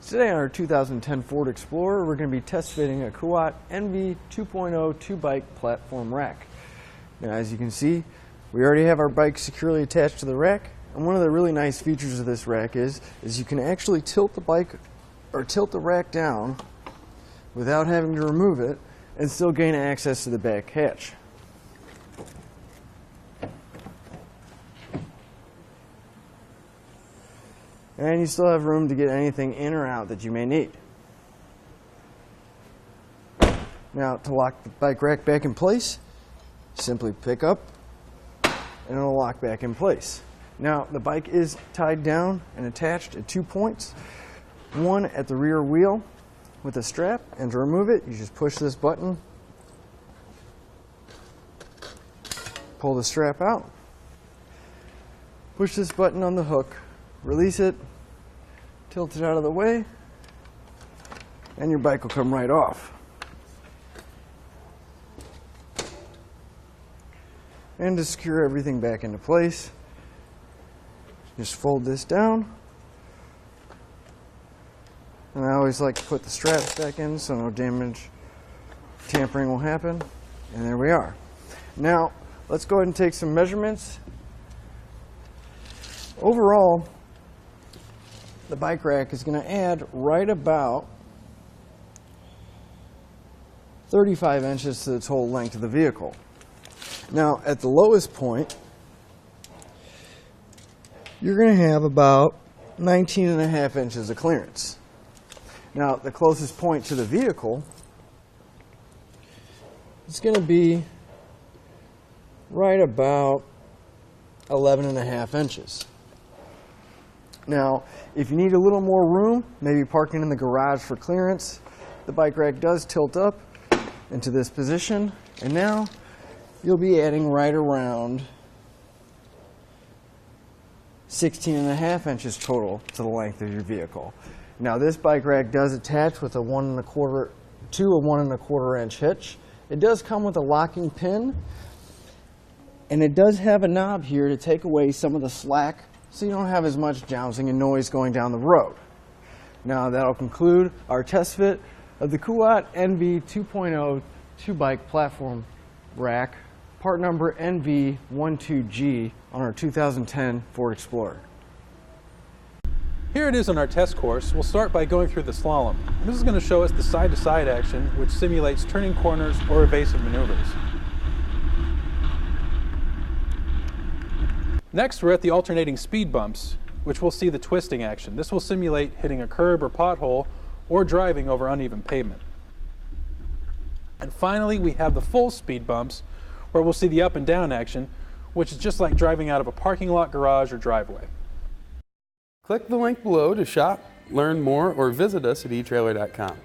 Today on our 2010 Ford Explorer, we're going to be test fitting a Kuat NV 2.0 2-bike platform rack. Now, as you can see, we already have our bike securely attached to the rack, and one of the really nice features of this rack is you can actually tilt the bike or tilt the rack down without having to remove it and still gain access to the back hatch. And you still have room to get anything in or out that you may need. Now, to lock the bike rack back in place, simply pick up and it'll lock back in place. Now, the bike is tied down and attached at 2 points. One at the rear wheel with a strap, and to remove it, you just push this button, pull the strap out, push this button on the hook, release it, tilt it out of the way, and your bike will come right off. And to secure everything back into place, just fold this down. And I always like to put the straps back in so no damage, tampering will happen. And there we are. Now, let's go ahead and take some measurements. Overall, the bike rack is going to add right about 35 inches to the total length of the vehicle. Now, at the lowest point, you're going to have about 19.5 inches of clearance. Now, the closest point to the vehicle is going to be right about 11.5 inches. Now, if you need a little more room, maybe parking in the garage for clearance, the bike rack does tilt up into this position, and now you'll be adding right around 16.5 inches total to the length of your vehicle. Now, this bike rack does attach with a 1 1/4 inch hitch. It does come with a locking pin, and it does have a knob here to take away some of the slack so you don't have as much jouncing and noise going down the road. Now, that'll conclude our test fit of the Kuat NV 2.0 2-bike platform rack, part number NV12G, on our 2010 Ford Explorer. Here it is on our test course. We'll start by going through the slalom. This is going to show us the side-to-side action, which simulates turning corners or evasive maneuvers. Next, we're at the alternating speed bumps, which we'll see the twisting action. This will simulate hitting a curb or pothole or driving over uneven pavement. And finally, we have the full speed bumps, where we'll see the up and down action, which is just like driving out of a parking lot, garage, or driveway. Click the link below to shop, learn more, or visit us at etrailer.com.